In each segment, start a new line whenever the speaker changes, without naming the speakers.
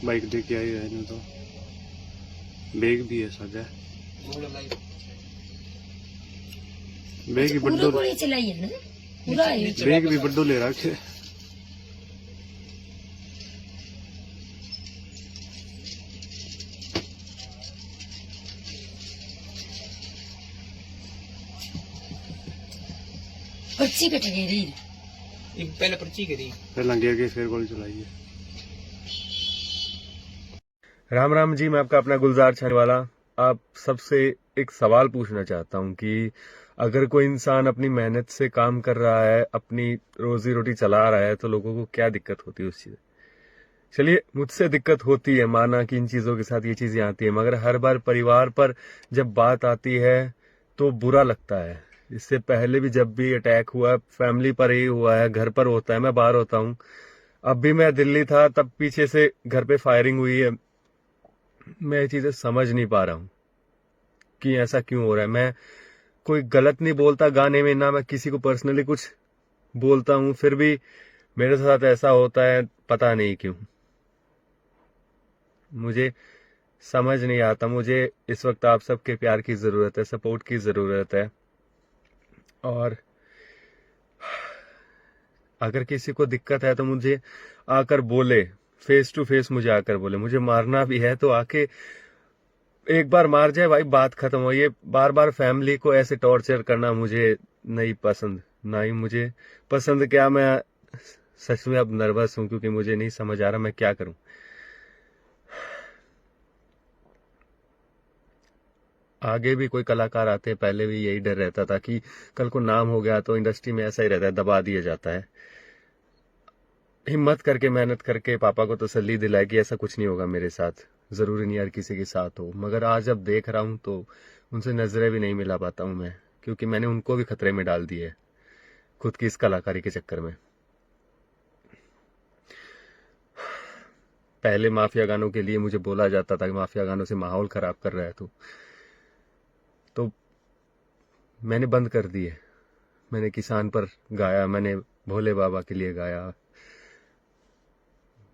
Bike लेके आई है तो बैग भी है सादा बैग ही बड्डो
चलाई है ना पूरा
बैग भी बड्डो ले रखे
पर्ची कट गई
पहले पर्ची करी
फिर लंगे के फिर गोली चलाई है।
राम राम जी, मैं आपका अपना गुलजार छाने वाला आप सबसे एक सवाल पूछना चाहता हूं कि अगर कोई इंसान अपनी मेहनत से काम कर रहा है, अपनी रोजी रोटी चला रहा है, तो लोगों को क्या दिक्कत होती है उस चीज। चलिए, मुझसे दिक्कत होती है, माना कि इन चीजों के साथ ये चीजें आती है, मगर हर बार परिवार पर जब बात आती है तो बुरा लगता है। इससे पहले भी जब भी अटैक हुआ फैमिली पर ही हुआ है, घर पर होता है, मैं बाहर होता हूँ। अब भी मैं दिल्ली था, तब पीछे से घर पे फायरिंग हुई है। मैं ये चीजें समझ नहीं पा रहा हूँ कि ऐसा क्यों हो रहा है। मैं कोई गलत नहीं बोलता गाने में, ना मैं किसी को पर्सनली कुछ बोलता हूँ, फिर भी मेरे साथ ऐसा होता है, पता नहीं क्यों। मुझे समझ नहीं आता। मुझे इस वक्त आप सबके प्यार की जरूरत है, सपोर्ट की जरूरत है। और अगर किसी को दिक्कत है तो मुझे आकर बोले, फेस टू फेस मुझे आकर बोले। मुझे मारना भी है तो आके एक बार मार जाए भाई, बात खत्म हो। ये बार बार फैमिली को ऐसे टॉर्चर करना मुझे नहीं पसंद, ना ही मुझे पसंद। क्या मैं सच में अब नर्वस हूं, क्योंकि मुझे नहीं समझ आ रहा मैं क्या करूं। आगे भी कोई कलाकार आते हैं, पहले भी यही डर रहता था कि कल को नाम हो गया तो इंडस्ट्री में ऐसा ही रहता है, दबा दिया जाता है। हिम्मत करके मेहनत करके पापा को तसल्ली दिलाई कि ऐसा कुछ नहीं होगा मेरे साथ, जरूरी नहीं यार किसी के साथ हो। मगर आज अब देख रहा हूं तो उनसे नजरें भी नहीं मिला पाता हूं मैं, क्योंकि मैंने उनको भी खतरे में डाल दिए खुद की इस कलाकारी के चक्कर में। पहले माफिया गानों के लिए मुझे बोला जाता था कि माफिया गानों से माहौल खराब कर रहा है, तो मैंने बंद कर दिए। मैंने किसान पर गाया, मैंने भोले बाबा के लिए गाया,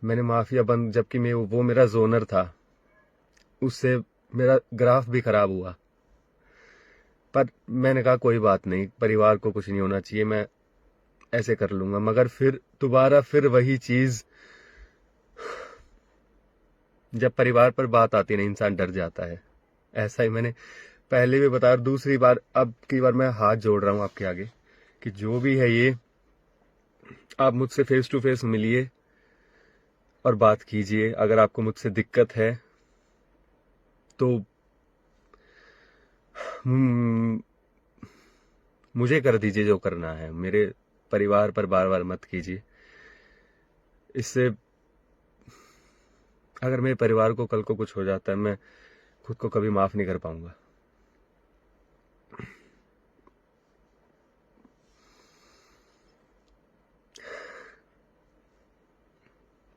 मैंने माफिया बंद, जबकि मैं वो मेरा जोनर था। उससे मेरा ग्राफ भी खराब हुआ, पर मैंने कहा कोई बात नहीं, परिवार को कुछ नहीं होना चाहिए, मैं ऐसे कर लूंगा। मगर फिर दोबारा फिर वही चीज, जब परिवार पर बात आती है ना, इंसान डर जाता है। ऐसा ही मैंने पहले भी बताया, और दूसरी बार अब की बार मैं हाथ जोड़ रहा हूं आपके आगे कि जो भी है ये, आप मुझसे फेस टू फेस मिलिए और बात कीजिए। अगर आपको मुझसे दिक्कत है तो मुझे कर दीजिए जो करना है, मेरे परिवार पर बार बार मत कीजिए। इससे अगर मेरे परिवार को कल को कुछ हो जाता है, मैं खुद को कभी माफ नहीं कर पाऊंगा।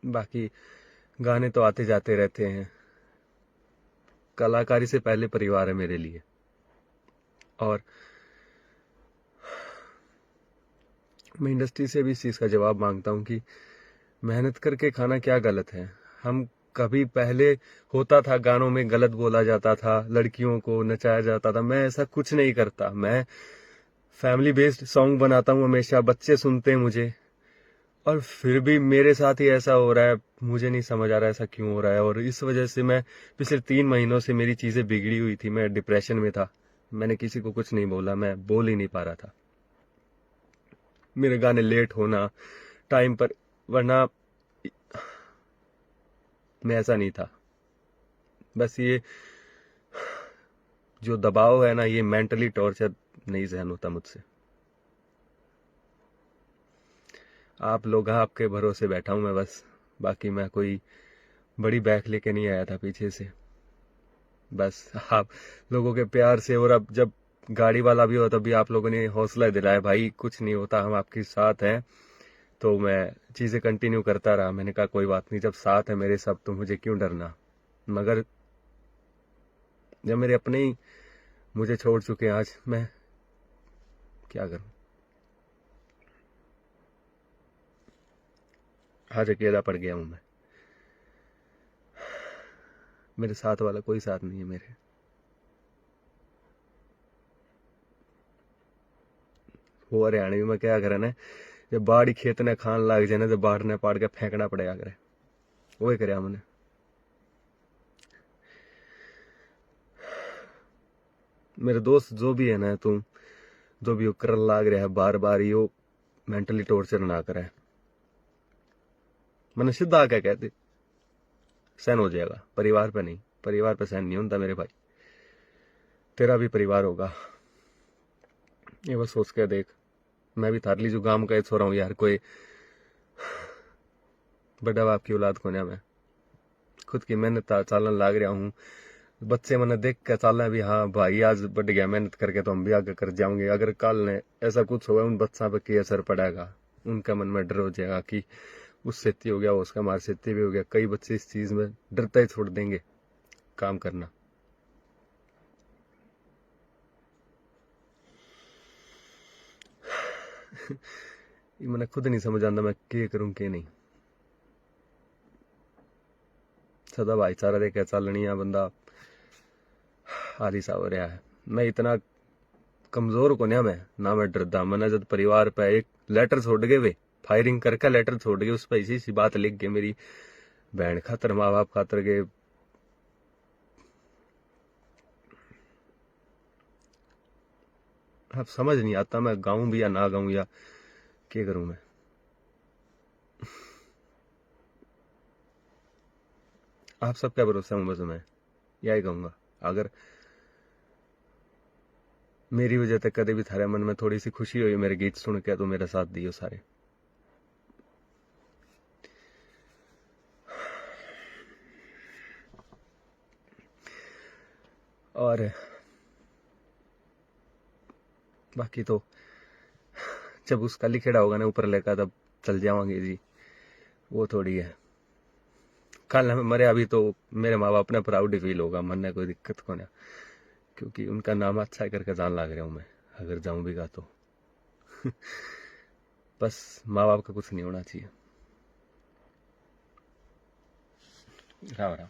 बाकी गाने तो आते जाते रहते हैं, कलाकारी से पहले परिवार है मेरे लिए। और मैं इंडस्ट्री से भी इस चीज का जवाब मांगता हूं कि मेहनत करके खाना क्या गलत है। हम कभी पहले होता था गानों में गलत बोला जाता था, लड़कियों को नचाया जाता था, मैं ऐसा कुछ नहीं करता। मैं फैमिली बेस्ड सॉन्ग बनाता हूँ हमेशा, बच्चे सुनते हैं मुझे, और फिर भी मेरे साथ ही ऐसा हो रहा है। मुझे नहीं समझ आ रहा है ऐसा क्यों हो रहा है। और इस वजह से मैं पिछले 3 महीनों से मेरी चीजें बिगड़ी हुई थी, मैं डिप्रेशन में था। मैंने किसी को कुछ नहीं बोला, मैं बोल ही नहीं पा रहा था। मेरे गाने लेट होना टाइम पर, वरना मैं ऐसा नहीं था। बस ये जो दबाव है ना, ये मेंटली टॉर्चर नहीं सहन होता मुझसे। आप लोग, आपके भरोसे बैठा हूं मैं बस। बाकी मैं कोई बड़ी बैक लेके नहीं आया था पीछे से। बस आप लोगों के प्यार से, और अब जब गाड़ी वाला भी हो तब भी आप लोगों ने हौसला दिलाया, भाई कुछ नहीं होता, हम आपके साथ हैं। तो मैं चीजें कंटिन्यू करता रहा। मैंने कहा कोई बात नहीं, जब साथ है मेरे सब तो मुझे क्यों डरना। मगर जब मेरे अपने ही मुझे छोड़ चुके हैं, आज मैं क्या करूं। आज अकेला पड़ गया हूं मैं। मेरे साथ वाला कोई साथ नहीं है मेरे। वो हरियाणवी में क्या करे ना, जब बाड़ी खेत ने खान लाग जाए ना तो बाढ़ ने पाड़ के फेंकना पड़ेगा करे, वही करे हमने। मेरे दोस्त जो भी है ना, तुम जो भी कर लाग रहा है बार बार, यो मेंटली टॉर्चर ना करे। मैंने सीधा आके कहते सहन हो जाएगा, परिवार पे नहीं, परिवार पे सहन नहीं होता मेरे भाई, तेरा भी परिवार होगा, ये बस सोच के देख। मैं भी थारली जो गांव का छोरा हूँ यार, कोई बड़ा बाप की औलाद को ना, मैं खुद की मेहनत चालन लाग रहा हूँ। बच्चे मैंने देख के चालना भी, हाँ भाई आज बढ़ गया मेहनत करके तो हम भी आगे कर जाओगे। अगर कल ने ऐसा कुछ हुआ, उन बच्चा पे क्या असर पड़ेगा, उनका मन में डर हो जाएगा कि उससे इतनी हो गया, उसका हमारे से इतनी भी हो गया। कई बच्चे इस चीज में डरता ही छोड़ देंगे काम करना। ये मैंने खुद नहीं समझ आता मैं क्या करूं क्या नहीं। सदा भाईचारा देख चलनी है, बंदा हाली सा हो रहा है। मैं इतना कमजोर को नहीं, मैं डरदा। मैंने जब परिवार पे एक लेटर छोड़ गए, वे फायरिंग करके लेटर छोड़ गए, उस पर इसी सी बात लिख गए, मेरी बहन खातर, माँ बाप खातर के। अब समझ नहीं आता मैं गाऊं भी या ना गाऊं, या क्या करूं मैं। आप सबका भरोसा हूं, बस मैं यही कहूंगा, अगर मेरी वजह से कभी भी थारे मन में थोड़ी सी खुशी हुई मेरे गीत सुन के, तो मेरा साथ दियो सारे। और बाकी तो जब उसका लिखेड़ा होगा ना ऊपर लेकर, तब चल जावांगे जी, वो थोड़ी है। कल हमें मरे अभी तो मेरे माँ बाप ने प्राउड फील होगा, मन में कोई दिक्कत को ना, क्योंकि उनका नाम अच्छा करके जान लाग रहा हूं मैं, अगर जाऊं भी गा तो। बस माँ बाप का कुछ नहीं होना चाहिए। राम राम।